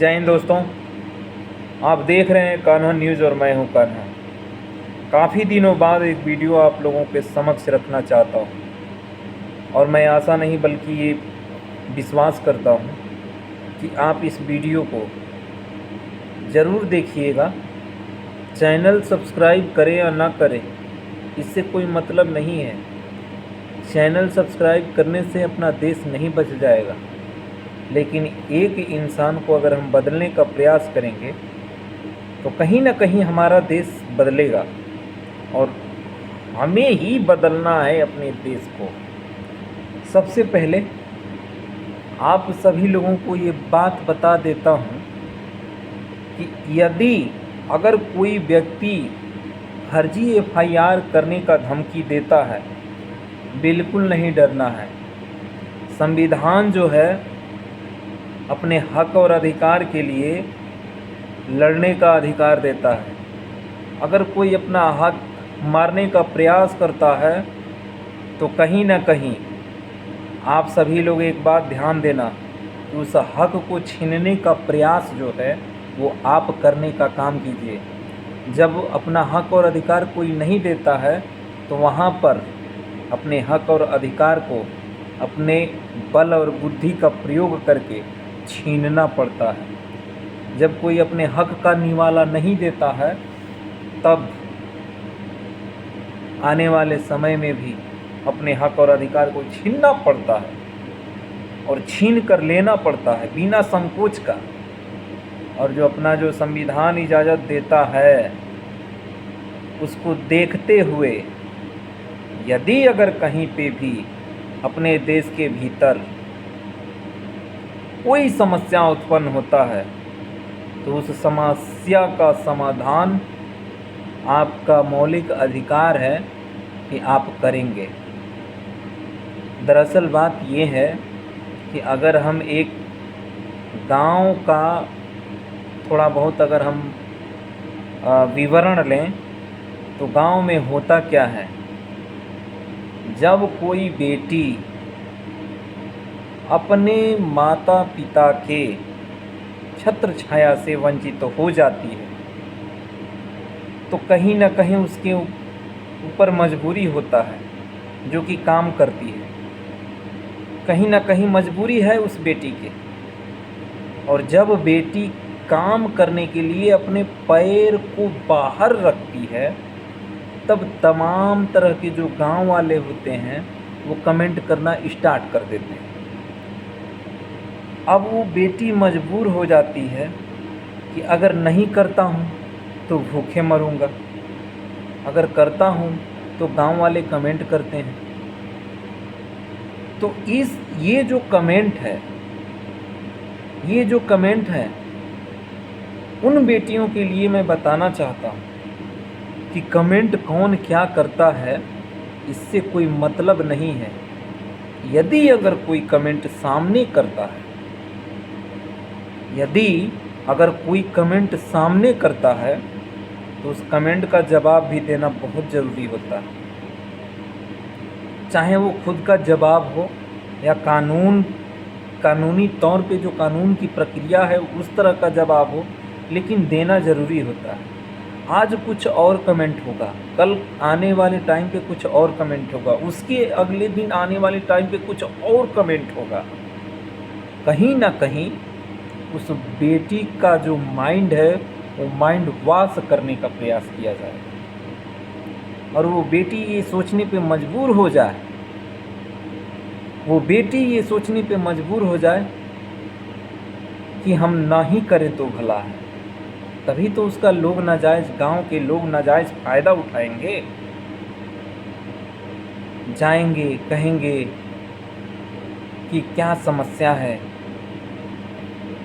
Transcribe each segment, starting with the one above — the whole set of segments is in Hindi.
जय हिंद दोस्तों, आप देख रहे हैं कान्हा न्यूज़ और मैं हूं कान्हा। काफ़ी दिनों बाद एक वीडियो आप लोगों के समक्ष रखना चाहता हूं और मैं आशा नहीं बल्कि ये विश्वास करता हूं कि आप इस वीडियो को ज़रूर देखिएगा। चैनल सब्सक्राइब करें या ना करें, इससे कोई मतलब नहीं है। चैनल सब्सक्राइब करने से अपना देश नहीं बच जाएगा, लेकिन एक इंसान को अगर हम बदलने का प्रयास करेंगे तो कहीं ना कहीं हमारा देश बदलेगा और हमें ही बदलना है अपने देश को। सबसे पहले आप सभी लोगों को ये बात बता देता हूँ कि यदि अगर कोई व्यक्ति फर्जी एफआईआर करने का धमकी देता है, बिल्कुल नहीं डरना है। संविधान जो है अपने हक और अधिकार के लिए लड़ने का अधिकार देता है। अगर कोई अपना हक मारने का प्रयास करता है तो कहीं ना कहीं आप सभी लोग एक बात ध्यान देना कि उस हक को छीनने का प्रयास जो है वो आप करने का काम कीजिए। जब अपना हक और अधिकार कोई नहीं देता है तो वहाँ पर अपने हक और अधिकार को अपने बल और बुद्धि का प्रयोग करके छीनना पड़ता है। जब कोई अपने हक का निवाला नहीं देता है तब आने वाले समय में भी अपने हक और अधिकार को छीनना पड़ता है और छीन कर लेना पड़ता है बिना संकोच का। और जो संविधान इजाज़त देता है उसको देखते हुए यदि अगर कहीं पे भी अपने देश के भीतर कोई समस्या उत्पन्न होता है तो उस समस्या का समाधान आपका मौलिक अधिकार है कि आप करेंगे। दरअसल बात ये है कि अगर हम एक गांव का थोड़ा बहुत अगर हम विवरण लें तो गांव में होता क्या है, जब कोई बेटी अपने माता पिता के छत्र छाया से वंचित हो जाती है तो कहीं ना कहीं उसके ऊपर मजबूरी होता है जो कि काम करती है। कहीं ना कहीं मजबूरी है उस बेटी के, और जब बेटी काम करने के लिए अपने पैर को बाहर रखती है तब तमाम तरह के जो गांव वाले होते हैं वो कमेंट करना स्टार्ट कर देते हैं। अब वो बेटी मजबूर हो जाती है कि अगर नहीं करता हूँ तो भूखे मरूंगा, अगर करता हूँ तो गांव वाले कमेंट करते हैं। तो ये जो कमेंट है उन बेटियों के लिए मैं बताना चाहता हूँ कि कमेंट कौन क्या करता है इससे कोई मतलब नहीं है। यदि अगर कोई कमेंट सामने करता है, यदि अगर कोई कमेंट सामने करता है तो उस कमेंट का जवाब भी देना बहुत ज़रूरी होता है। चाहे वो खुद का जवाब हो या कानूनी तौर पे जो कानून की प्रक्रिया है उस तरह का जवाब हो, लेकिन देना ज़रूरी होता है। आज कुछ और कमेंट होगा, कल आने वाले टाइम पे कुछ और कमेंट होगा, उसके अगले दिन आने वाले टाइम पे कुछ और कमेंट होगा। कहीं ना कहीं उस बेटी का जो माइंड है वो माइंड वॉश करने का प्रयास किया जाए और वो बेटी ये सोचने पे मजबूर हो जाए कि हम ना ही करें तो भला है। तभी तो उसका लोग नाजायज़, गांव के लोग नाजायज़ फ़ायदा उठाएंगे, जाएंगे कहेंगे कि क्या समस्या है।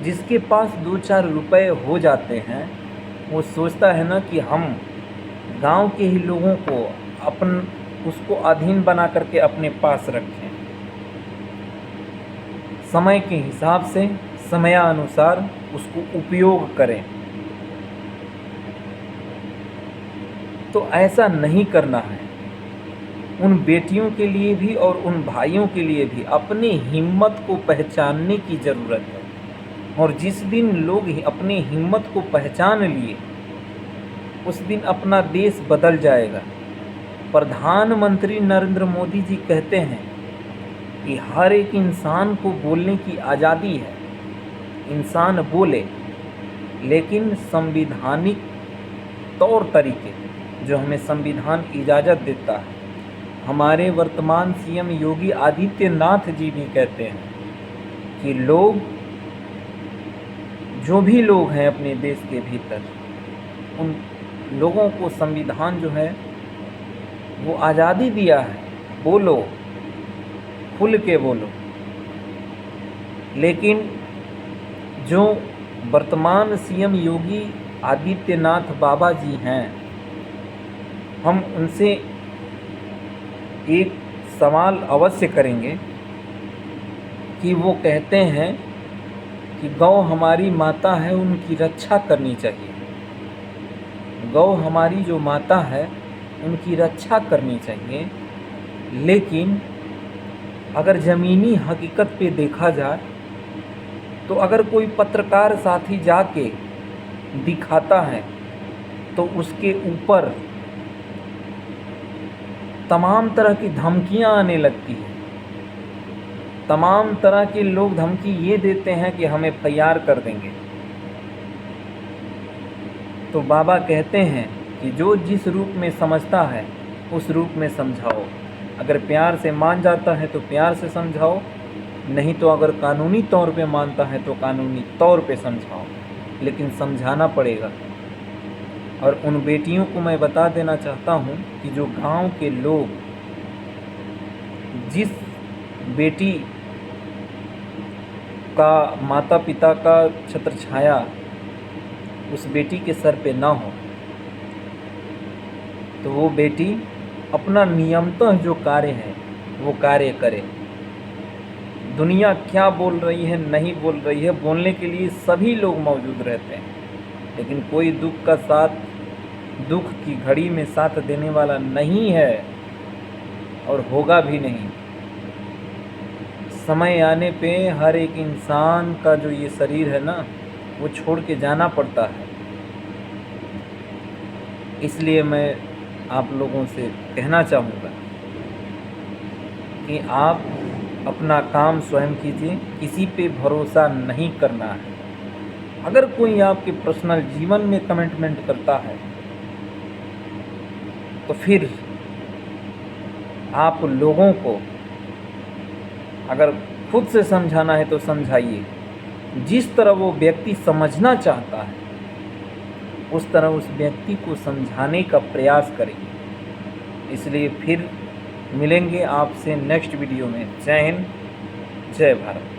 जिसके पास 2-4 रुपए हो जाते हैं वो सोचता है ना कि हम गांव के ही लोगों को उसको अधीन बना करके अपने पास रखें, समय के हिसाब से समयानुसार उसको उपयोग करें। तो ऐसा नहीं करना है। उन बेटियों के लिए भी और उन भाइयों के लिए भी अपनी हिम्मत को पहचानने की ज़रूरत है। और जिस दिन लोग अपनी हिम्मत को पहचान लिए, उस दिन अपना देश बदल जाएगा। प्रधानमंत्री नरेंद्र मोदी जी कहते हैं कि हर एक इंसान को बोलने की आज़ादी है, इंसान बोले, लेकिन संविधानिक तौर तरीके जो हमें संविधान इजाज़त देता है। हमारे वर्तमान सीएम योगी आदित्यनाथ जी भी कहते हैं कि लोग, जो भी लोग हैं अपने देश के भीतर, उन लोगों को संविधान जो है वो आज़ादी दिया है, बोलो, खुल के बोलो। लेकिन जो वर्तमान सीएम योगी आदित्यनाथ बाबा जी हैं, हम उनसे एक सवाल अवश्य करेंगे कि वो कहते हैं कि गौ हमारी माता है, उनकी रक्षा करनी चाहिए। गौ हमारी जो माता है उनकी रक्षा करनी चाहिए, लेकिन अगर ज़मीनी हकीकत पे देखा जाए तो अगर कोई पत्रकार साथी जाके दिखाता है तो उसके ऊपर तमाम तरह की धमकियां आने लगती हैं। तमाम तरह के लोग धमकी ये देते हैं कि हम FIR कर देंगे। तो बाबा कहते हैं कि जो जिस रूप में समझता है उस रूप में समझाओ। अगर प्यार से मान जाता है तो प्यार से समझाओ, नहीं तो अगर कानूनी तौर पे मानता है तो कानूनी तौर पे समझाओ, लेकिन समझाना पड़ेगा। और उन बेटियों को मैं बता देना चाहता हूँ कि जो गांव के लोग जिस बेटी का माता पिता का छत्र छाया उस बेटी के सर पे ना हो, तो वो बेटी अपना नियमतः जो कार्य है वो कार्य करे। दुनिया क्या बोल रही है, नहीं बोल रही है, बोलने के लिए सभी लोग मौजूद रहते हैं, लेकिन कोई दुख की घड़ी में साथ देने वाला नहीं है और होगा भी नहीं। समय आने पे हर एक इंसान का जो ये शरीर है ना, वो छोड़ के जाना पड़ता है। इसलिए मैं आप लोगों से कहना चाहूँगा कि आप अपना काम स्वयं कीजिए, किसी पे भरोसा नहीं करना है। अगर कोई आपके पर्सनल जीवन में कमिटमेंट करता है तो फिर आप लोगों को अगर खुद से समझाना है तो समझाइए। जिस तरह वो व्यक्ति समझना चाहता है उस तरह उस व्यक्ति को समझाने का प्रयास करिए। इसलिए फिर मिलेंगे आपसे नेक्स्ट वीडियो में। जय हिंद, जय भारत।